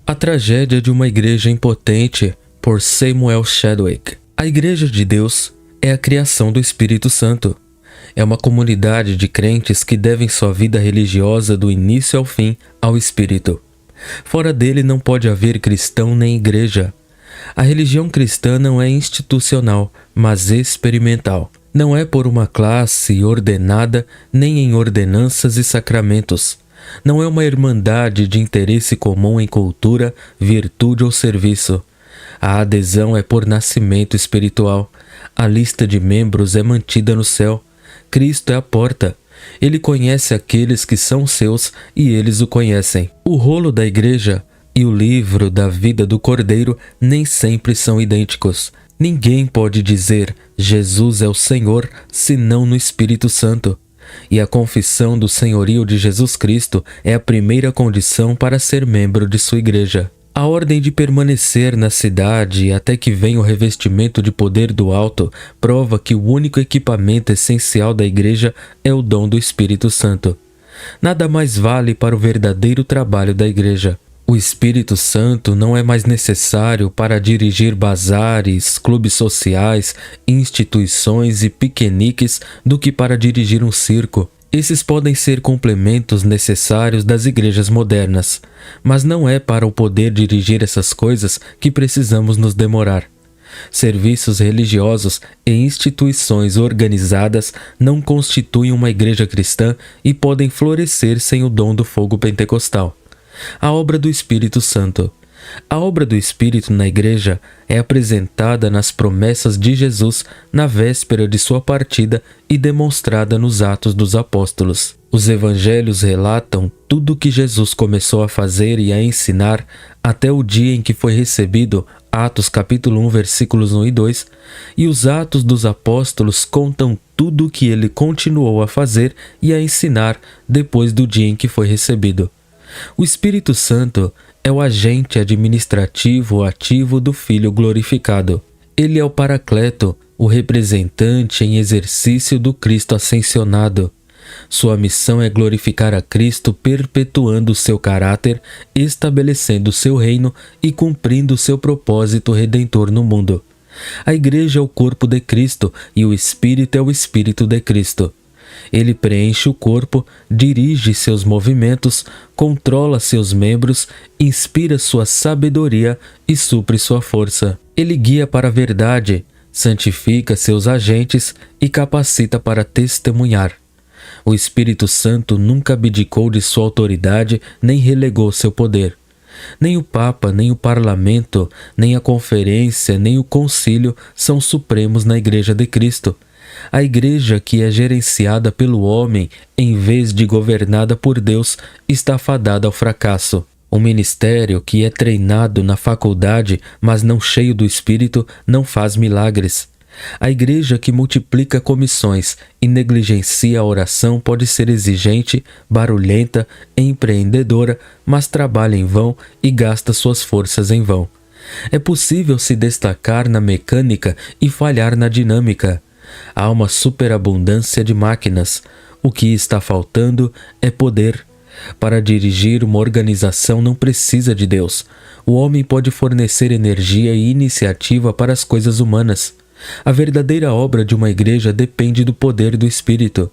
A Tragédia de uma Igreja Impotente, por Samuel Chadwick. A Igreja de Deus é a criação do Espírito Santo. É uma comunidade de crentes que devem sua vida religiosa do início ao fim ao Espírito. Fora dele não pode haver cristão nem igreja. A religião cristã não é institucional, mas experimental. Não é por uma classe ordenada, nem em ordenanças e sacramentos. Não é uma irmandade de interesse comum em cultura, virtude ou serviço. A adesão é por nascimento espiritual. A lista de membros é mantida no céu. Cristo é a porta. Ele conhece aqueles que são seus e eles o conhecem. O rolo da igreja e o livro da vida do Cordeiro nem sempre são idênticos. Ninguém pode dizer Jesus é o Senhor senão no Espírito Santo. E a confissão do senhorio de Jesus Cristo é a primeira condição para ser membro de sua igreja. A ordem de permanecer na cidade até que venha o revestimento de poder do alto prova que o único equipamento essencial da igreja é o dom do Espírito Santo. Nada mais vale para o verdadeiro trabalho da igreja. O Espírito Santo não é mais necessário para dirigir bazares, clubes sociais, instituições e piqueniques do que para dirigir um circo. Esses podem ser complementos necessários das igrejas modernas, mas não é para o poder dirigir essas coisas que precisamos nos demorar. Serviços religiosos e instituições organizadas não constituem uma igreja cristã e podem florescer sem o dom do fogo pentecostal. A obra do Espírito Santo. A obra do Espírito na igreja é apresentada nas promessas de Jesus na véspera de sua partida e demonstrada nos Atos dos Apóstolos. Os evangelhos relatam tudo o que Jesus começou a fazer e a ensinar até o dia em que foi recebido, Atos capítulo 1, versículos 1 e 2, e os Atos dos Apóstolos contam tudo o que ele continuou a fazer e a ensinar depois do dia em que foi recebido. O Espírito Santo é o agente administrativo ativo do Filho glorificado. Ele é o Paracleto, o representante em exercício do Cristo ascensionado. Sua missão é glorificar a Cristo perpetuando seu caráter, estabelecendo seu reino e cumprindo seu propósito redentor no mundo. A Igreja é o corpo de Cristo e o Espírito é o Espírito de Cristo. Ele preenche o corpo, dirige seus movimentos, controla seus membros, inspira sua sabedoria e supre sua força. Ele guia para a verdade, santifica seus agentes e capacita para testemunhar. O Espírito Santo nunca abdicou de sua autoridade nem relegou seu poder. Nem o Papa, nem o Parlamento, nem a Conferência, nem o Concílio são supremos na Igreja de Cristo. A igreja que é gerenciada pelo homem, em vez de governada por Deus, está fadada ao fracasso. O ministério que é treinado na faculdade, mas não cheio do Espírito, não faz milagres. A igreja que multiplica comissões e negligencia a oração pode ser exigente, barulhenta, empreendedora, mas trabalha em vão e gasta suas forças em vão. É possível se destacar na mecânica e falhar na dinâmica. Há uma superabundância de máquinas. O que está faltando é poder. Para dirigir uma organização não precisa de Deus. O homem pode fornecer energia e iniciativa para as coisas humanas. A verdadeira obra de uma igreja depende do poder do Espírito.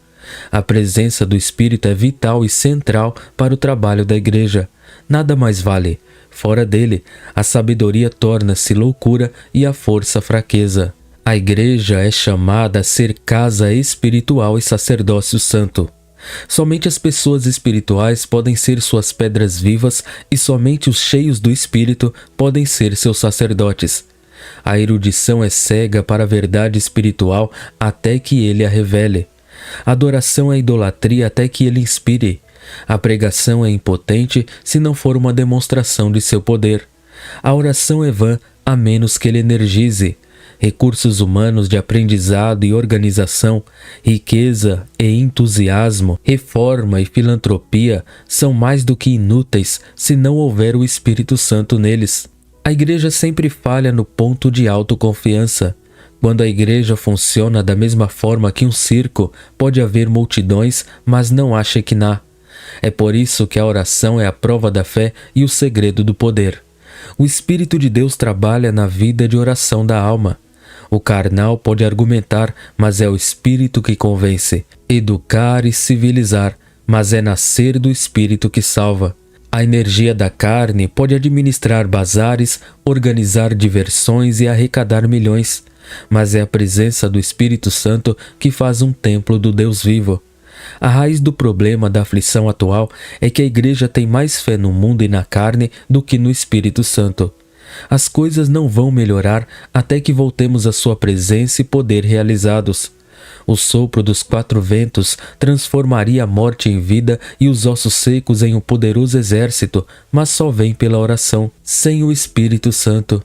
A presença do Espírito é vital e central para o trabalho da igreja. Nada mais vale. Fora dele, a sabedoria torna-se loucura e a força fraqueza. A igreja é chamada a ser casa espiritual e sacerdócio santo. Somente as pessoas espirituais podem ser suas pedras vivas e somente os cheios do Espírito podem ser seus sacerdotes. A erudição é cega para a verdade espiritual até que ele a revele. A adoração é idolatria até que ele inspire. A pregação é impotente se não for uma demonstração de seu poder. A oração é vã a menos que ele energize. Recursos humanos de aprendizado e organização, riqueza e entusiasmo, reforma e filantropia são mais do que inúteis se não houver o Espírito Santo neles. A igreja sempre falha no ponto de autoconfiança. Quando a igreja funciona da mesma forma que um circo, pode haver multidões, mas não há Shekinah. É por isso que a oração é a prova da fé e o segredo do poder. O Espírito de Deus trabalha na vida de oração da alma. O carnal pode argumentar, mas é o Espírito que convence. Educar e civilizar, mas é nascer do Espírito que salva. A energia da carne pode administrar bazares, organizar diversões e arrecadar milhões, mas é a presença do Espírito Santo que faz um templo do Deus vivo. A raiz do problema da aflição atual é que a igreja tem mais fé no mundo e na carne do que no Espírito Santo. As coisas não vão melhorar até que voltemos à sua presença e poder realizados. O sopro dos 4 ventos transformaria a morte em vida e os ossos secos em um poderoso exército, mas só vem pela oração, sem o Espírito Santo.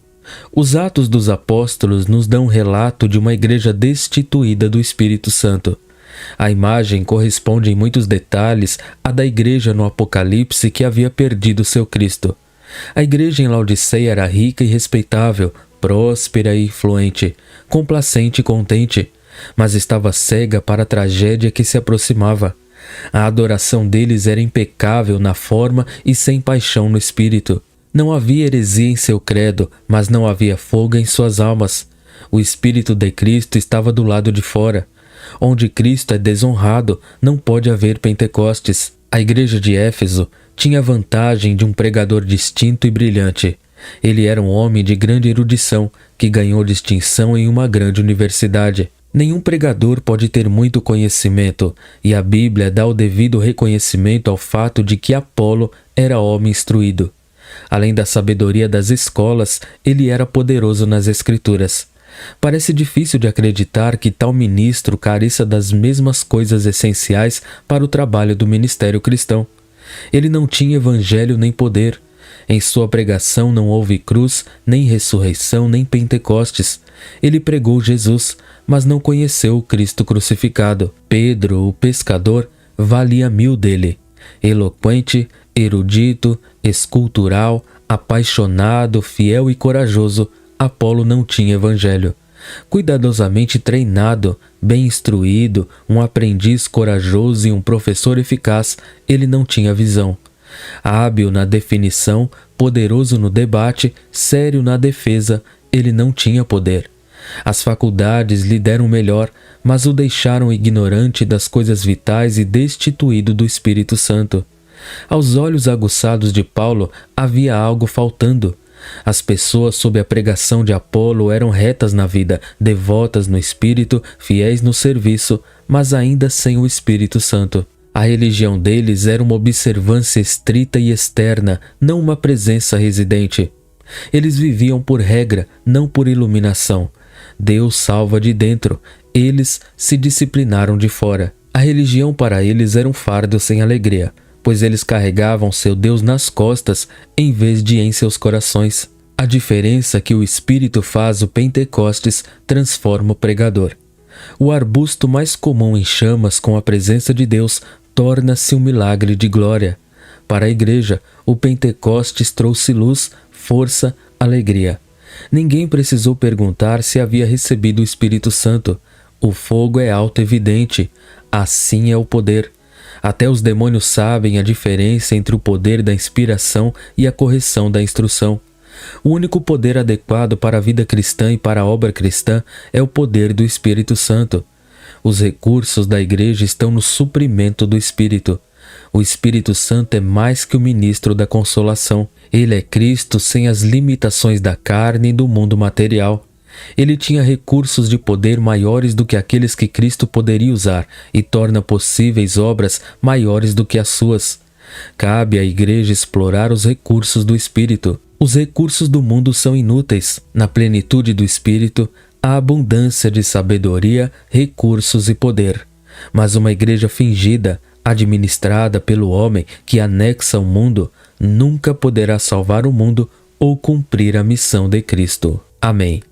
Os Atos dos Apóstolos nos dão um relato de uma igreja destituída do Espírito Santo. A imagem corresponde em muitos detalhes à da igreja no Apocalipse que havia perdido seu Cristo. A igreja em Laodiceia era rica e respeitável, próspera e influente, complacente e contente, mas estava cega para a tragédia que se aproximava. A adoração deles era impecável na forma e sem paixão no espírito. Não havia heresia em seu credo, mas não havia fogo em suas almas. O Espírito de Cristo estava do lado de fora. Onde Cristo é desonrado, não pode haver Pentecostes. A igreja de Éfeso tinha a vantagem de um pregador distinto e brilhante. Ele era um homem de grande erudição, que ganhou distinção em uma grande universidade. Nenhum pregador pode ter muito conhecimento, e a Bíblia dá o devido reconhecimento ao fato de que Apolo era homem instruído. Além da sabedoria das escolas, ele era poderoso nas Escrituras. Parece difícil de acreditar que tal ministro careça das mesmas coisas essenciais para o trabalho do ministério cristão. Ele não tinha evangelho nem poder. Em sua pregação não houve cruz, nem ressurreição, nem Pentecostes. Ele pregou Jesus, mas não conheceu o Cristo crucificado. Pedro, o pescador, valia 1000 dele. Eloquente, erudito, escultural, apaixonado, fiel e corajoso, Apolo não tinha evangelho. Cuidadosamente treinado, bem instruído, um aprendiz corajoso e um professor eficaz, ele não tinha visão. Hábil na definição, poderoso no debate, sério na defesa, ele não tinha poder. As faculdades lhe deram melhor, mas o deixaram ignorante das coisas vitais e destituído do Espírito Santo. Aos olhos aguçados de Paulo havia algo faltando. As pessoas sob a pregação de Apolo eram retas na vida, devotas no espírito, fiéis no serviço, mas ainda sem o Espírito Santo. A religião deles era uma observância estrita e externa, não uma presença residente. Eles viviam por regra, não por iluminação. Deus salva de dentro, eles se disciplinaram de fora. A religião para eles era um fardo sem alegria, pois eles carregavam seu Deus nas costas em vez de em seus corações. A diferença é que o Espírito faz o Pentecostes transforma o pregador. O arbusto mais comum em chamas com a presença de Deus torna-se um milagre de glória. Para a igreja, o Pentecostes trouxe luz, força, alegria. Ninguém precisou perguntar se havia recebido o Espírito Santo. O fogo é auto-evidente, assim é o poder. Até os demônios sabem a diferença entre o poder da inspiração e a correção da instrução. O único poder adequado para a vida cristã e para a obra cristã é o poder do Espírito Santo. Os recursos da igreja estão no suprimento do Espírito. O Espírito Santo é mais que o ministro da consolação. Ele é Cristo sem as limitações da carne e do mundo material. Ele tinha recursos de poder maiores do que aqueles que Cristo poderia usar e torna possíveis obras maiores do que as suas. Cabe à igreja explorar os recursos do Espírito. Os recursos do mundo são inúteis. Na plenitude do Espírito, há abundância de sabedoria, recursos e poder. Mas uma igreja fingida, administrada pelo homem que anexa o mundo, nunca poderá salvar o mundo ou cumprir a missão de Cristo. Amém.